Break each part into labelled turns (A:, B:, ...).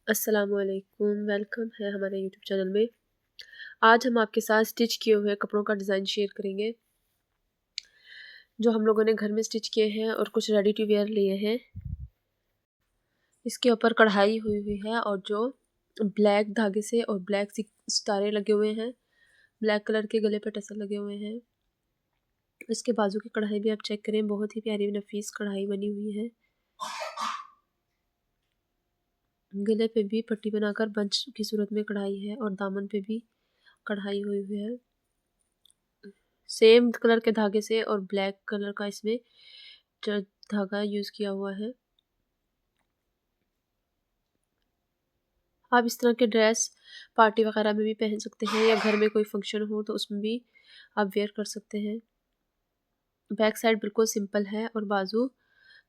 A: अस्सलामुअलैकुम, वेलकम है हमारे यूट्यूब चैनल में। आज हम आपके साथ स्टिच किए हुए कपड़ों का डिज़ाइन शेयर करेंगे, जो हम लोगों ने घर में स्टिच किए हैं और कुछ रेडी टू वेयर लिए हैं। इसके ऊपर कढ़ाई हुई हुई है और जो ब्लैक धागे से और ब्लैक सितारे लगे हुए हैं, ब्लैक कलर के गले पे टसल लगे हुए हैं। इसके बाजू की कढ़ाई भी आप चेक करें, बहुत ही प्यारी नफीस कढ़ाई बनी हुई है। गले पे भी पट्टी बनाकर बंच की सूरत में कढ़ाई है और दामन पे भी कढ़ाई हुई हुई है। सेम कलर के धागे से और ब्लैक कलर का इसमें धागा यूज़ किया हुआ है। आप इस तरह के ड्रेस पार्टी वगैरह में भी पहन सकते हैं या घर में कोई फंक्शन हो तो उसमें भी आप वेयर कर सकते हैं। बैक साइड बिल्कुल सिंपल है और बाजू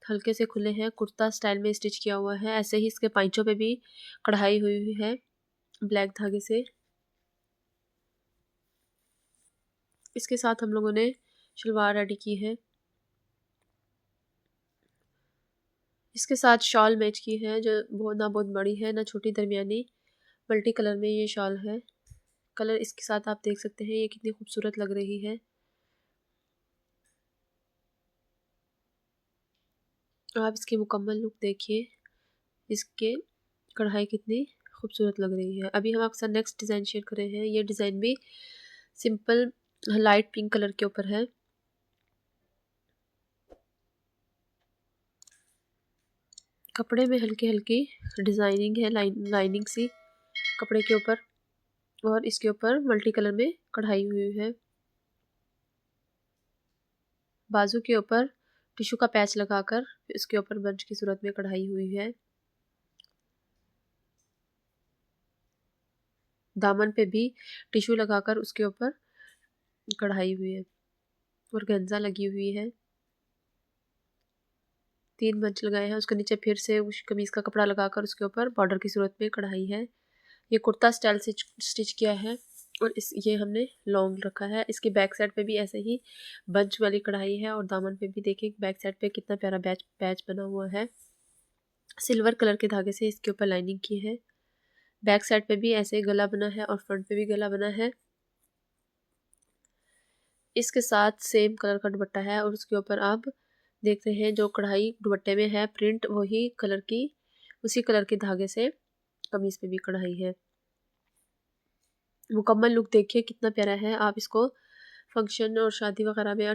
A: हल्के से खुले हैं, कुर्ता स्टाइल में स्टिच किया हुआ है। ऐसे ही इसके पाइचों पे भी कढ़ाई हुई हुई है ब्लैक धागे से। इसके साथ हम लोगों ने शलवार रेडी की है। इसके साथ शॉल मैच की है, जो ना बहुत बड़ी है ना छोटी, दरमियानी मल्टी कलर में ये शॉल है। कलर इसके साथ आप देख सकते हैं ये कितनी खूबसूरत लग रही है। आप इसकी मुकम्मल लुक देखिए, इसके कढ़ाई कितनी खूबसूरत लग रही है। अभी हम आपके साथ नेक्स्ट डिज़ाइन शेयर कर रहे हैं। ये डिज़ाइन भी सिंपल लाइट पिंक कलर के ऊपर है। कपड़े में हल्की हल्की डिज़ाइनिंग है, लाइनिंग सी कपड़े के ऊपर, और इसके ऊपर मल्टी कलर में कढ़ाई हुई है। बाजू के ऊपर टिश्यू का पैच लगाकर इसके ऊपर बंच की सूरत में कढ़ाई हुई है। दामन पे भी टिश्यू लगाकर उसके ऊपर कढ़ाई हुई है और गेंजा लगी हुई है। 3 बंच लगाए हैं, उसके नीचे फिर से उस कमीज़ का कपड़ा लगाकर उसके ऊपर बॉर्डर की सूरत में कढ़ाई है। ये कुर्ता स्टाइल से स्टिच किया है और ये हमने लॉन्ग रखा है। इसकी बैक साइड पे भी ऐसे ही बंच वाली कढ़ाई है और दामन पे भी देखिए बैक साइड पे कितना प्यारा बैच पैच बना हुआ है। सिल्वर कलर के धागे से इसके ऊपर लाइनिंग की है। बैक साइड पे भी ऐसे ही गला बना है और फ्रंट पे भी गला बना है। इसके साथ सेम कलर का दुपट्टा है और उसके ऊपर आप देख रहे हैं जो कढ़ाई दुपट्टे में है प्रिंट, वही कलर की, उसी कलर के धागे से कमीज पे भी कढ़ाई है। मुकम्मल लुक देखिए कितना प्यारा है। आप इसको फंक्शन और शादी वगैरह में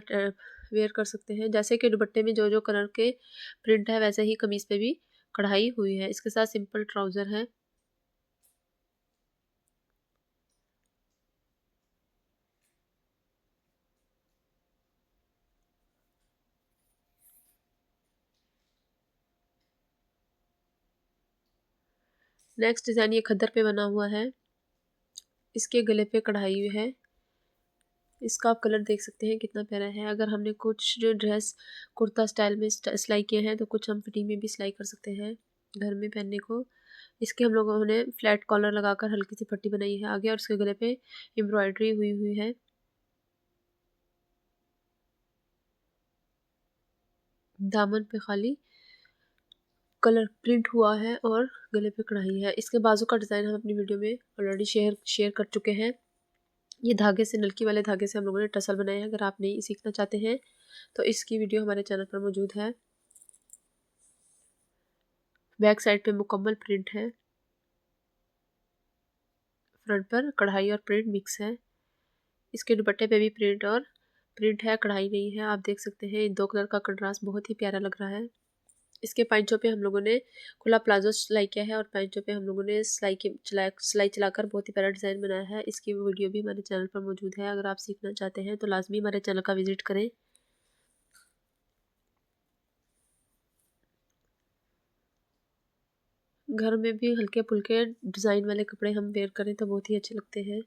A: वेयर कर सकते हैं। जैसे कि दुपट्टे में जो जो कलर के प्रिंट है वैसे ही कमीज पे भी कढ़ाई हुई है। इसके साथ सिंपल ट्राउजर है। नेक्स्ट डिजाइन ये खद्दर पे बना हुआ है। इसके गले पे कढ़ाई है। इसका आप कलर देख सकते हैं कितना प्यारा है। अगर हमने कुछ जो ड्रेस कुर्ता स्टाइल में सिलाई किए हैं तो कुछ हम फिटिंग में भी सिलाई कर सकते हैं घर में पहनने को। इसके हम लोगों ने फ्लैट कॉलर लगाकर हल्की सी पट्टी बनाई है आगे और उसके गले पे एम्ब्रॉयडरी हुई हुई है। दामन पे खाली कलर प्रिंट हुआ है और गले पे कढ़ाई है। इसके बाजू का डिज़ाइन हम अपनी वीडियो में ऑलरेडी शेयर कर चुके हैं। ये धागे से, नलकी वाले धागे से हम लोगों ने टसल बनाए हैं। अगर आप नहीं सीखना चाहते हैं तो इसकी वीडियो हमारे चैनल पर मौजूद है। बैक साइड पे मुकम्मल प्रिंट है, फ्रंट पर कढ़ाई और प्रिंट मिक्स है। इसके दुपट्टे पे भी प्रिंट है, कढ़ाई नहीं है। आप देख सकते हैं इन दो कलर का कंट्रास्ट बहुत ही प्यारा लग रहा है। इसके पैंचों पे हम लोगों ने खुला प्लाजो सिलाई किया है और पैंचों पे हम लोगों ने सिलाई चलाकर बहुत ही प्यारा डिज़ाइन बनाया है। इसकी वीडियो भी हमारे चैनल पर मौजूद है। अगर आप सीखना चाहते हैं तो लाजमी हमारे चैनल का विजिट करें। घर में भी हल्के फुल्के डिज़ाइन वाले कपड़े हम वेयर करें तो बहुत ही अच्छे लगते हैं।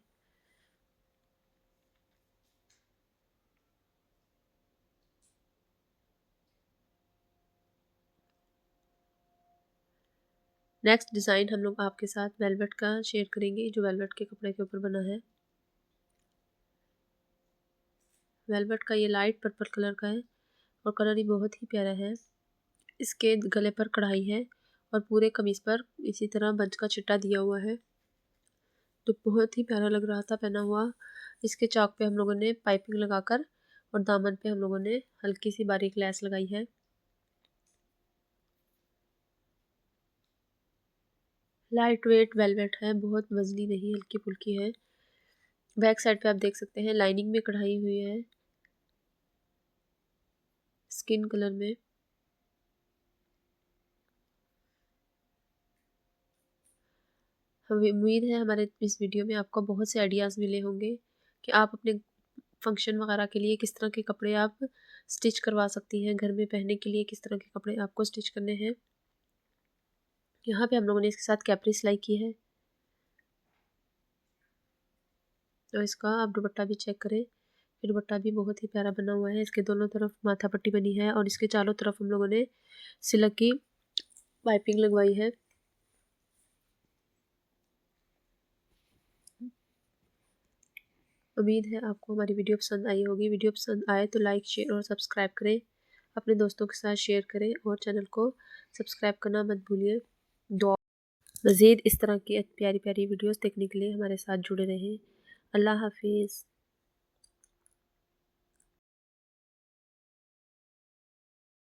A: नेक्स्ट डिज़ाइन हम लोग आपके साथ वेलवेट का शेयर करेंगे, जो वेलवेट के कपड़े के ऊपर बना है। वेलवेट का ये लाइट पर्पल कलर का है और कलर ही बहुत ही प्यारा है। इसके गले पर कढ़ाई है और पूरे कमीज़ पर इसी तरह बंच का चिट्टा दिया हुआ है, तो बहुत ही प्यारा लग रहा था पहना हुआ। इसके चौक पे हम लोगों ने पाइपिंग लगाकर और दामन पे हम लोगों ने हल्की सी बारीक लैस लगाई है। लाइट वेट वेलवेट है, बहुत वजनी नहीं, हल्की फुल्की है। बैक साइड पे आप देख सकते हैं लाइनिंग में कढ़ाई हुई है स्किन कलर में। हमें उम्मीद है हमारे इस वीडियो में आपको बहुत से आइडियाज़ मिले होंगे कि आप अपने फंक्शन वगैरह के लिए किस तरह के कपड़े आप स्टिच करवा सकती हैं, घर में पहनने के लिए किस तरह के कपड़े आपको स्टिच करने हैं। यहाँ पे हम लोगों ने इसके साथ कैपरी सिलाई की है, तो इसका आप दुपट्टा भी चेक करें। ये दुपट्टा भी बहुत ही प्यारा बना हुआ है, इसके दोनों तरफ माथा पट्टी बनी है और इसके चारों तरफ हम लोगों ने सिल्क की पाइपिंग लगवाई है। उम्मीद है आपको हमारी वीडियो पसंद आई होगी। वीडियो पसंद आए तो लाइक शेयर और सब्सक्राइब करें, अपने दोस्तों के साथ शेयर करें और चैनल को सब्सक्राइब करना मत भूलिए। दो मज़ीद इस तरह की प्यारी प्यारी वीडियोस देखने के लिए हमारे साथ जुड़े रहें। अल्लाह हाफिज़।